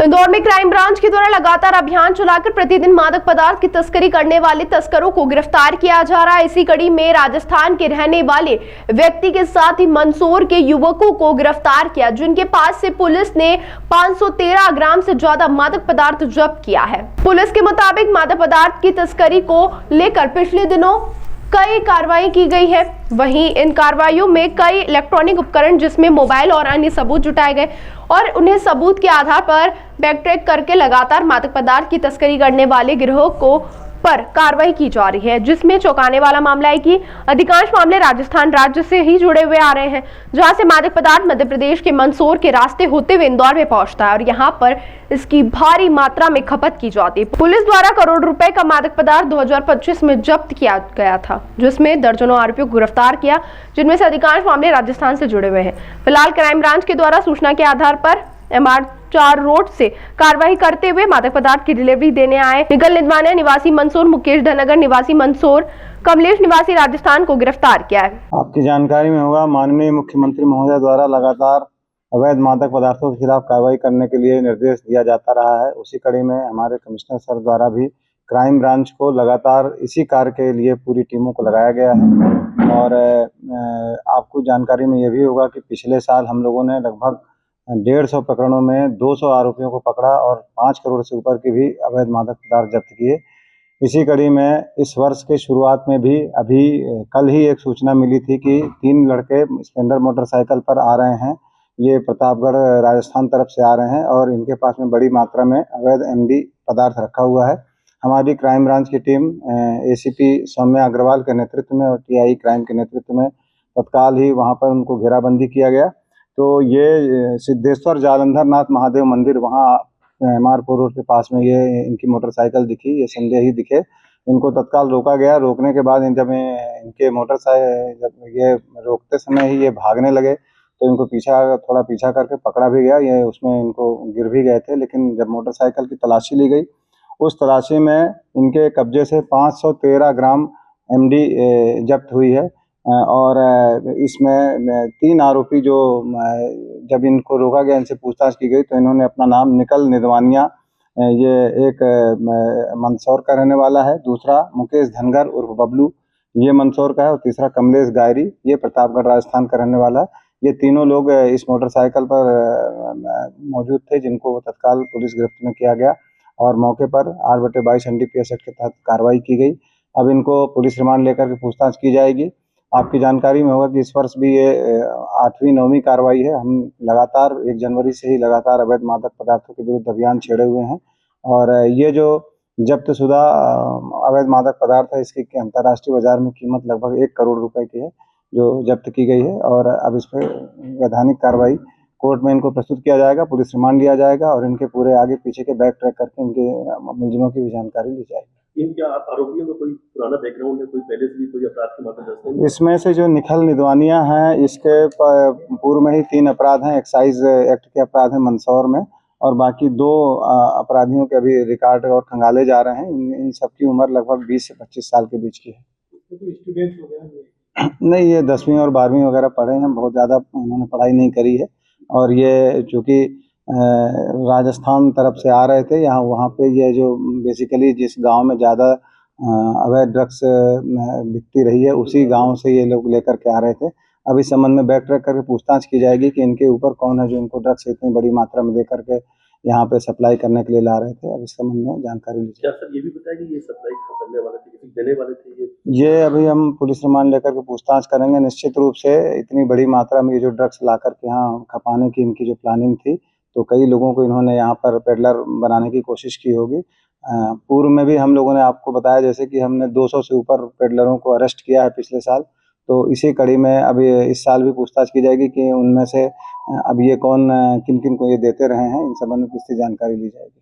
इंदौर में crime branch के द्वारा लगातार अभियान चलाकर प्रतिदिन मादक पदार्थ की तस्करी करने वाले तस्करों को गिरफ्तार किया जा रहा है। इसी कड़ी में राजस्थान के रहने वाले व्यक्ति के साथ ही मंदसौर के युवकों को गिरफ्तार किया, जिनके पास से पुलिस ने 513 ग्राम से ज्यादा मादक पदार्थ जब्त किया है। पुलिस के मुताबिक मादक पदार्थ की तस्करी को लेकर पिछले दिनों कई कार्रवाई की गई है। वहीं इन कार्रवाइयों में कई इलेक्ट्रॉनिक उपकरण जिसमें मोबाइल और अन्य सबूत जुटाए गए और उन्हें सबूत के आधार पर बैकट्रैक करके लगातार मादक पदार्थ की तस्करी करने वाले गिरोह को पर कार्रवाई की जा रही है, जिसमें चौंकाने वाला मामला है कि अधिकांश मामले राजस्थान राज्य से ही जुड़े हुए आ रहे हैं, जहां से मादक पदार्थ मध्य प्रदेश के मंदसौर के रास्ते होते हुए इंदौर में पहुंचता है और यहां पर इसकी भारी मात्रा में खपत की जाती है। पुलिस द्वारा करोड़ रुपए का मादक पदार्थ 2025 में जब्त किया गया था, जिसमें दर्जनों आरोपियों को गिरफ्तार किया, जिनमें से अधिकांश मामले राजस्थान से जुड़े हुए हैं। फिलहाल क्राइम ब्रांच के द्वारा सूचना के आधार पर MR4 रोड से कार्रवाई करते हुए मादक पदार्थ की डिलीवरी देने आए निखिल निदवानिया निवासी मंदसौर, मुकेश धनगर निवासी मंदसौर, कमलेश निवासी राजस्थान को गिरफ्तार किया है। आपकी जानकारी में होगा, माननीय मुख्यमंत्री महोदय द्वारा लगातार अवैध मादक पदार्थों के खिलाफ कार्रवाई करने के लिए निर्देश दिया जाता रहा है। उसी कड़ी में हमारे कमिश्नर सर द्वारा भी क्राइम ब्रांच को लगातार इसी कार्य के लिए पूरी टीमों को लगाया गया है। और आपको जानकारी में यह भी होगा कि पिछले साल हम लोगों ने लगभग 150 प्रकरणों में 200 आरोपियों को पकड़ा और 5 करोड़ से ऊपर के भी अवैध मादक पदार्थ जब्त किए। इसी कड़ी में इस वर्ष के शुरुआत में भी अभी कल ही एक सूचना मिली थी कि 3 लड़के स्प्लेंडर मोटरसाइकिल पर आ रहे हैं। ये प्रतापगढ़ राजस्थान तरफ से आ रहे हैं और इनके पास में बड़ी मात्रा में अवैध MD पदार्थ रखा हुआ है। हमारी क्राइम ब्रांच की टीम ACP सौम्या अग्रवाल के नेतृत्व में और TI क्राइम के नेतृत्व में तत्काल ही वहाँ पर उनको घेराबंदी किया गया। तो ये सिद्धेश्वर जालंधर नाथ महादेव मंदिर, वहाँ MR4 रोड के पास में ये इनकी मोटरसाइकिल दिखी, ये संदेह ही दिखे। इनको तत्काल रोका गया। रोकने के बाद जब इनके मोटरसाइकिल जब ये रोकते समय ही ये भागने लगे तो इनको थोड़ा पीछा करके पकड़ा भी गया। ये उसमें इनको गिर भी गए थे, लेकिन जब मोटरसाइकिल की तलाशी ली गई, उस तलाशी में इनके कब्जे से 513 ग्राम MD जब्त हुई है। और इसमें 3 आरोपी जो जब इनको रोका गया, इनसे पूछताछ की गई तो इन्होंने अपना नाम निखिल निदवानिया, ये एक मंदसौर का रहने वाला है, दूसरा मुकेश धनगर उर्फ बबलू, ये मंदसौर का है, और तीसरा कमलेश गायरी, ये प्रतापगढ़ राजस्थान का रहने वाला है। ये तीनों लोग इस मोटरसाइकिल पर मौजूद थे, जिनको तत्काल पुलिस गिरफ्त में किया गया और मौके पर 8/22 NDPS एक्ट के तहत कार्रवाई की गई। अब इनको पुलिस रिमांड लेकर के पूछताछ की जाएगी। आपकी जानकारी में होगा कि इस वर्ष भी ये 8वीं 9वीं कार्रवाई है। हम लगातार 1 जनवरी से ही लगातार अवैध मादक पदार्थों के विरुद्ध अभियान छेड़े हुए हैं और ये जो जब्तशुदा अवैध मादक पदार्थ है, इसकी अंतर्राष्ट्रीय बाजार में कीमत लगभग 1 करोड़ रुपए की है, जो जब्त की गई है। और अब इस पर वैधानिक कार्रवाई कोर्ट में इनको प्रस्तुत किया जाएगा, पुलिस रिमांड लिया जाएगा और इनके पूरे आगे पीछे के बैक ट्रैक करके इनके मुलजिमों की भी जानकारी ली जाएगी। इनके आरोपियों में कोई पुराना बैकग्राउंड है, कोई पहले से भी कोई अपराध के मामले दर्ज है? इसमें से जो निखिल निदवानिया है, इसके पूर्व में ही 3 अपराध हैं। एक्साइज एक्ट के अपराध हैं मंदसौर में, और बाकी 2 अपराधियों के अभी रिकॉर्ड और खंगाले जा रहे हैं। इन सबकी उम्र लगभग 20 से 25 साल के बीच की है। तो स्टूडेंट हो गया? नहीं, ये 10वीं और 12वीं वगैरह पढ़े हैं, बहुत ज़्यादा उन्होंने पढ़ाई नहीं करी है। और ये चूँकि राजस्थान तरफ से आ रहे थे, यहाँ वहाँ पे ये जो बेसिकली जिस गांव में ज़्यादा अवैध ड्रग्स बिकती रही है, उसी गांव से ये लोग लेकर के आ रहे थे। अब इस संबंध में बैक ट्रैक करके पूछताछ की जाएगी कि इनके ऊपर कौन है जो इनको ड्रग्स इतनी बड़ी मात्रा में दे करके यहाँ पे सप्लाई करने के लिए ला रहे थे। अब इस संबंध में जानकारी ली जाए। क्या सर ये भी बताया कि ये सप्लाई करने वाले थे, किसी देने वाले थे? ये अभी हम पुलिस रिमांड लेकर के पूछताछ करेंगे। निश्चित रूप से इतनी बड़ी मात्रा में ये जो ड्रग्स ला करके यहाँ खपाने की इनकी जो प्लानिंग थी, तो कई लोगों को इन्होंने यहाँ पर पेडलर बनाने की कोशिश की होगी। पूर्व में भी हम लोगों ने आपको बताया जैसे कि हमने 200 से ऊपर पेडलरों को अरेस्ट किया है पिछले साल। तो इसी कड़ी में अभी इस साल भी पूछताछ की जाएगी कि उनमें से अब ये कौन किन किन को ये देते रहे हैं, इन संबंध में पुष्टि जानकारी ली जाएगी।